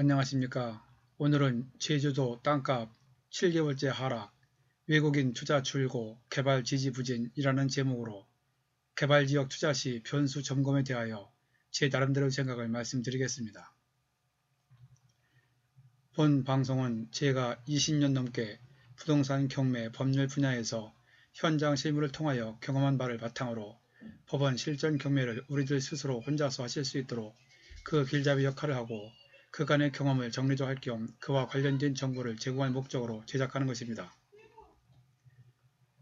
안녕하십니까. 오늘은 제주도 땅값 7개월째 하락, 외국인 투자 줄고 개발 지지부진이라는 제목으로 개발지역 투자 시 변수 점검에 대하여 제 나름대로 생각을 말씀드리겠습니다. 본 방송은 제가 20년 넘게 부동산 경매 법률 분야에서 현장 실무를 통하여 경험한 바를 바탕으로 법원 실전 경매를 우리들 스스로 혼자서 하실 수 있도록 그 길잡이 역할을 하고 그간의 경험을 정리조할 겸 그와 관련된 정보를 제공할 목적으로 제작하는 것입니다.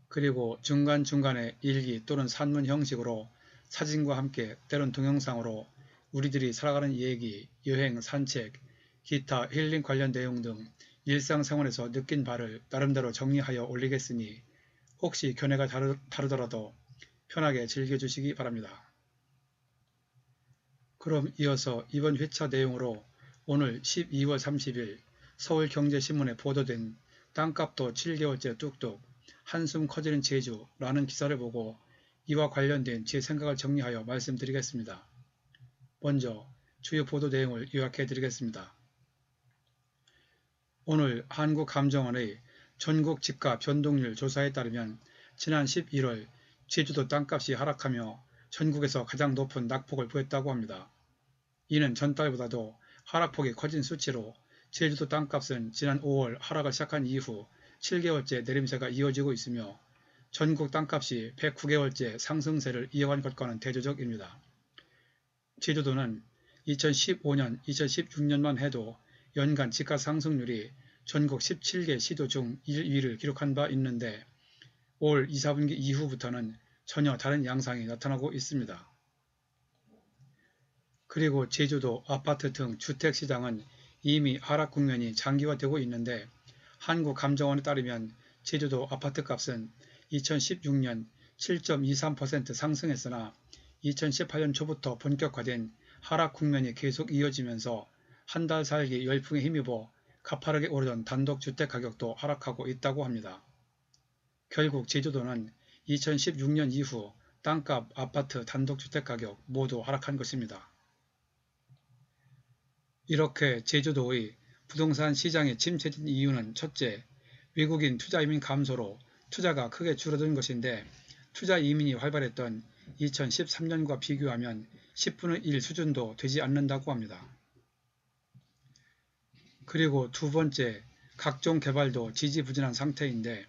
그리고 중간중간에 일기 또는 산문 형식으로 사진과 함께 때론 동영상으로 우리들이 살아가는 얘기, 여행, 산책, 기타 힐링 관련 내용 등 일상생활에서 느낀 바를 나름대로 정리하여 올리겠으니 혹시 견해가 다르더라도 편하게 즐겨주시기 바랍니다. 그럼 이어서 이번 회차 내용으로 오늘 12월 30일 서울경제신문에 보도된 땅값도 7개월째 뚝뚝 한숨 커지는 제주라는 기사를 보고 이와 관련된 제 생각을 정리하여 말씀드리겠습니다. 먼저 주요 보도 내용을 요약해 드리겠습니다. 오늘 한국감정원의 전국 집가 변동률 조사에 따르면 지난 11월 제주도 땅값이 하락하며 전국에서 가장 높은 낙폭을 보였다고 합니다. 이는 전달보다도 하락폭이 커진 수치로 제주도 땅값은 지난 5월 하락을 시작한 이후 7개월째 내림세가 이어지고 있으며 전국 땅값이 109개월째 상승세를 이어간 것과는 대조적입니다. 제주도는 2015년, 2016년만 해도 연간 집가 상승률이 전국 17개 시도 중 1위를 기록한 바 있는데 올 2, 4분기 이후부터는 전혀 다른 양상이 나타나고 있습니다. 그리고 제주도 아파트 등 주택시장은 이미 하락 국면이 장기화되고 있는데 한국감정원에 따르면 제주도 아파트값은 2016년 7.23% 상승했으나 2018년 초부터 본격화된 하락 국면이 계속 이어지면서 한 달 살기 열풍에 힘입어 가파르게 오르던 단독주택 가격도 하락하고 있다고 합니다. 결국 제주도는 2016년 이후 땅값, 아파트, 단독주택 가격 모두 하락한 것입니다. 이렇게 제주도의 부동산 시장이 침체된 이유는 첫째, 외국인 투자이민 감소로 투자가 크게 줄어든 것인데 투자 이민이 활발했던 2013년과 비교하면 10분의 1 수준도 되지 않는다고 합니다. 그리고 두 번째, 각종 개발도 지지부진한 상태인데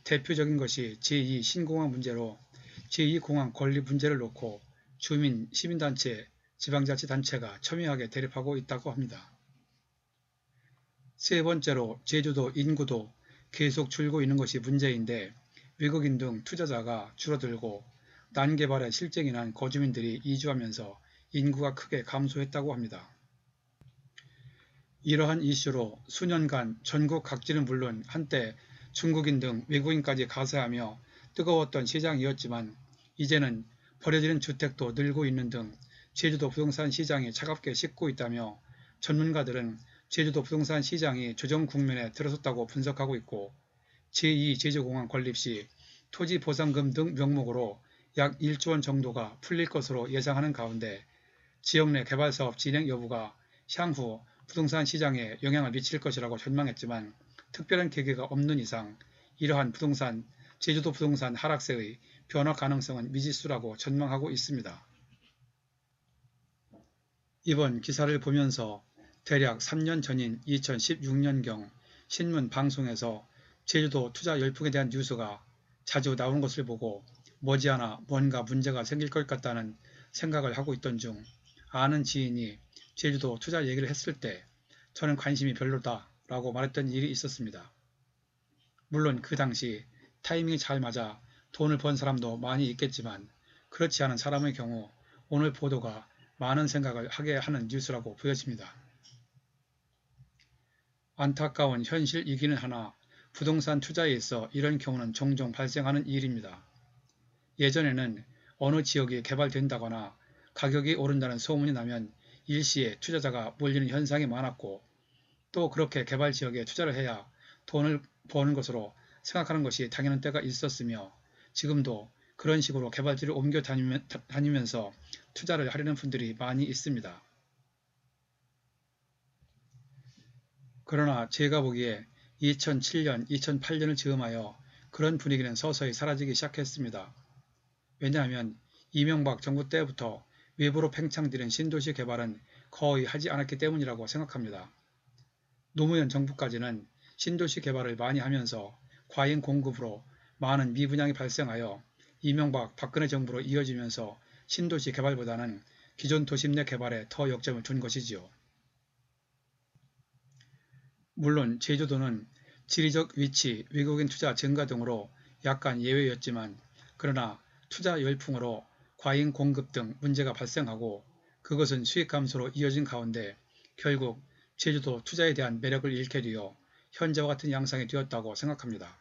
대표적인 것이 제2 신공항 문제로 제2공항 건립 문제를 놓고 주민, 시민단체, 지방자치단체가 첨예하게 대립하고 있다고 합니다. 세 번째로 제주도 인구도 계속 줄고 있는 것이 문제인데 외국인 등 투자자가 줄어들고 난개발에 실증이 난 거주민들이 이주하면서 인구가 크게 감소했다고 합니다. 이러한 이슈로 수년간 전국 각지는 물론 한때 중국인 등 외국인까지 가세하며 뜨거웠던 시장이었지만 이제는 버려지는 주택도 늘고 있는 등 제주도 부동산 시장이 차갑게 식고 있다며 전문가들은 제주도 부동산 시장이 조정 국면에 들어섰다고 분석하고 있고 제2 제주공항 건립 시 토지보상금 등 명목으로 약 1조 원 정도가 풀릴 것으로 예상하는 가운데 지역 내 개발사업 진행 여부가 향후 부동산 시장에 영향을 미칠 것이라고 전망했지만 특별한 계기가 없는 이상 이러한 제주도 부동산 하락세의 변화 가능성은 미지수라고 전망하고 있습니다. 이번 기사를 보면서 대략 3년 전인 2016년경 신문 방송에서 제주도 투자 열풍에 대한 뉴스가 자주 나오는 것을 보고 머지않아 뭔가 문제가 생길 것 같다는 생각을 하고 있던 중 아는 지인이 제주도 투자 얘기를 했을 때 저는 관심이 별로다 라고 말했던 일이 있었습니다. 물론 그 당시 타이밍이 잘 맞아 돈을 번 사람도 많이 있겠지만 그렇지 않은 사람의 경우 오늘 보도가 많은 생각을 하게 하는 뉴스라고 보여집니다. 안타까운 현실이기는 하나 부동산 투자에 있어 이런 경우는 종종 발생하는 일입니다. 예전에는 어느 지역이 개발된다거나 가격이 오른다는 소문이 나면 일시에 투자자가 몰리는 현상이 많았고 또 그렇게 개발 지역에 투자를 해야 돈을 버는 것으로 생각하는 것이 당연한 때가 있었으며 지금도 그런 식으로 개발지를 옮겨 다니면서 투자를 하려는 분들이 많이 있습니다. 그러나 제가 보기에 2007년, 2008년을 즈음하여 그런 분위기는 서서히 사라지기 시작했습니다. 왜냐하면 이명박 정부 때부터 외부로 팽창되는 신도시 개발은 거의 하지 않았기 때문이라고 생각합니다. 노무현 정부까지는 신도시 개발을 많이 하면서 과잉 공급으로 많은 미분양이 발생하여 이명박 박근혜 정부로 이어지면서 신도시 개발보다는 기존 도심 내 개발에 더 역점을 둔 것이지요. 물론 제주도는 지리적 위치, 외국인 투자 증가 등으로 약간 예외였지만 그러나 투자 열풍으로 과잉 공급 등 문제가 발생하고 그것은 수익 감소로 이어진 가운데 결국 제주도 투자에 대한 매력을 잃게 되어 현재와 같은 양상이 되었다고 생각합니다.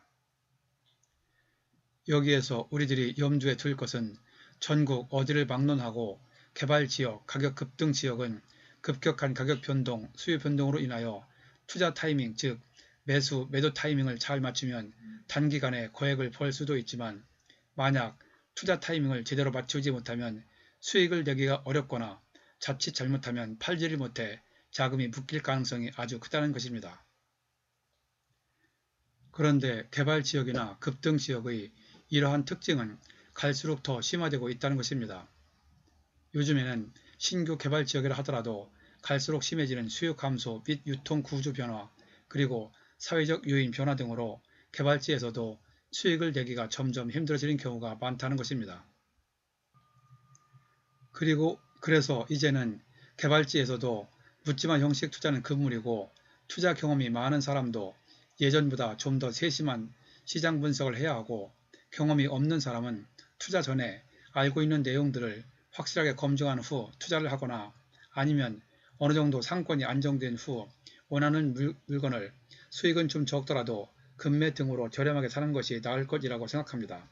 여기에서 우리들이 염두에 둘 것은 전국 어디를 막론하고 개발지역, 가격 급등 지역은 급격한 가격 변동, 수요 변동으로 인하여 투자 타이밍, 즉 매수, 매도 타이밍을 잘 맞추면 단기간에 거액을 벌 수도 있지만 만약 투자 타이밍을 제대로 맞추지 못하면 수익을 내기가 어렵거나 자칫 잘못하면 팔지를 못해 자금이 묶일 가능성이 아주 크다는 것입니다. 그런데 개발지역이나 급등지역의 이러한 특징은 갈수록 더 심화되고 있다는 것입니다. 요즘에는 신규 개발지역이라 하더라도 갈수록 심해지는 수요 감소 및 유통 구조 변화 그리고 사회적 요인 변화 등으로 개발지에서도 수익을 내기가 점점 힘들어지는 경우가 많다는 것입니다. 그래서 이제는 개발지에서도 묻지마 형식 투자는 금물이고 투자 경험이 많은 사람도 예전보다 좀 더 세심한 시장 분석을 해야 하고 경험이 없는 사람은 투자 전에 알고 있는 내용들을 확실하게 검증한 후 투자를 하거나 아니면 어느 정도 상권이 안정된 후 원하는 물건을 수익은 좀 적더라도 금매 등으로 저렴하게 사는 것이 나을 것이라고 생각합니다.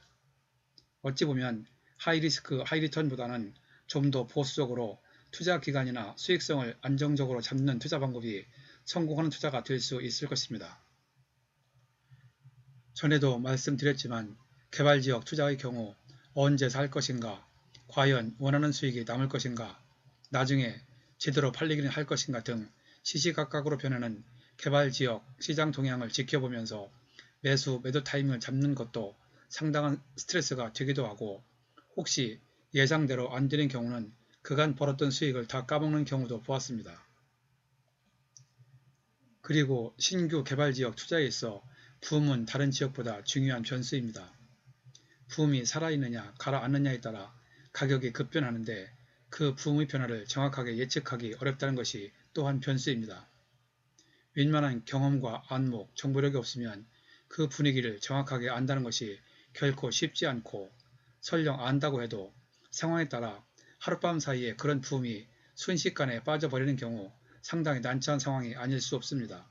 어찌 보면 하이리스크 하이리턴보다는 좀 더 보수적으로 투자 기간이나 수익성을 안정적으로 잡는 투자 방법이 성공하는 투자가 될 수 있을 것입니다. 전에도 말씀드렸지만 개발지역 투자의 경우 언제 살 것인가, 과연 원하는 수익이 남을 것인가, 나중에 제대로 팔리기는 할 것인가 등 시시각각으로 변하는 개발지역 시장 동향을 지켜보면서 매수, 매도 타이밍을 잡는 것도 상당한 스트레스가 되기도 하고 혹시 예상대로 안 되는 경우는 그간 벌었던 수익을 다 까먹는 경우도 보았습니다. 그리고 신규 개발지역 투자에 있어 붐은 다른 지역보다 중요한 변수입니다. 붐이 살아있느냐 가라앉느냐에 따라 가격이 급변하는데 그 붐의 변화를 정확하게 예측하기 어렵다는 것이 또한 변수입니다. 웬만한 경험과 안목, 정보력이 없으면 그 분위기를 정확하게 안다는 것이 결코 쉽지 않고 설령 안다고 해도 상황에 따라 하룻밤 사이에 그런 붐이 순식간에 빠져버리는 경우 상당히 난처한 상황이 아닐 수 없습니다.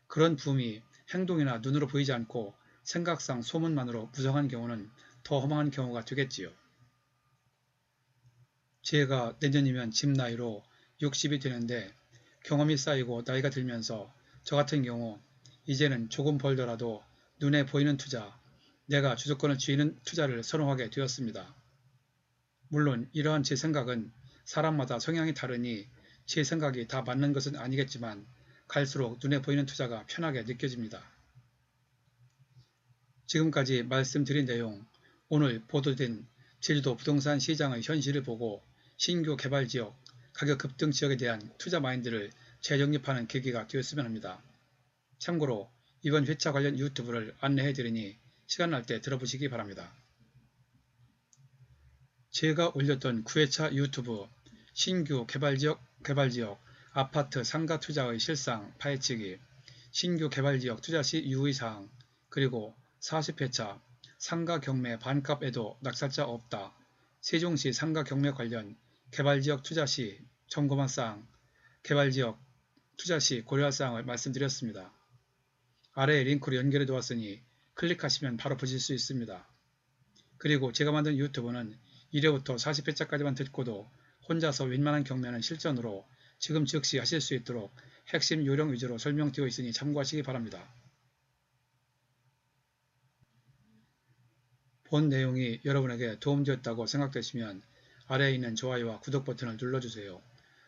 그런 붐이 행동이나 눈으로 보이지 않고 생각상 소문만으로 무성한 경우는 더 허망한 경우가 되겠지요. 제가 내년이면 집 나이로 60이 되는데 경험이 쌓이고 나이가 들면서 저 같은 경우 이제는 조금 벌더라도 눈에 보이는 투자, 내가 주도권을 쥐는 투자를 선호하게 되었습니다. 물론 이러한 제 생각은 사람마다 성향이 다르니 제 생각이 다 맞는 것은 아니겠지만 갈수록 눈에 보이는 투자가 편하게 느껴집니다. 지금까지 말씀드린 내용, 오늘 보도된 제주도 부동산 시장의 현실을 보고 신규 개발지역, 가격 급등 지역에 대한 투자 마인드를 재정립하는 계기가 되었으면 합니다. 참고로 이번 회차 관련 유튜브를 안내해드리니 시간 날 때 들어보시기 바랍니다. 제가 올렸던 9회차 유튜브 신규 개발지역, 아파트 상가 투자의 실상 파헤치기, 신규 개발지역 투자 시 유의사항, 그리고 40회차 상가 경매 반값에도 낙찰자 없다, 세종시 상가 경매 관련 개발지역 투자 시 점검한 사항, 개발지역 투자 시 고려할 사항을 말씀드렸습니다. 아래에 링크로 연결해 두었으니 클릭하시면 바로 보실 수 있습니다. 그리고 제가 만든 유튜브는 1회부터 40회차까지만 듣고도 혼자서 웬만한 경매는 실전으로 지금 즉시 하실 수 있도록 핵심 요령 위주로 설명되어 있으니 참고하시기 바랍니다. 본 내용이 여러분에게 도움되었다고 생각되시면 아래에 있는 좋아요와 구독 버튼을 눌러주세요.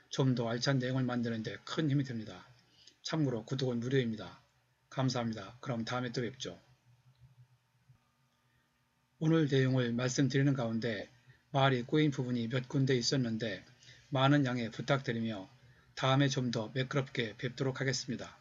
좀 더 알찬 내용을 만드는 데 큰 힘이 됩니다. 참고로 구독은 무료입니다. 감사합니다. 그럼 다음에 또 뵙죠. 오늘 내용을 말씀드리는 가운데 말이 꼬인 부분이 몇 군데 있었는데 많은 양해 부탁드리며 다음에 좀 더 매끄럽게 뵙도록 하겠습니다.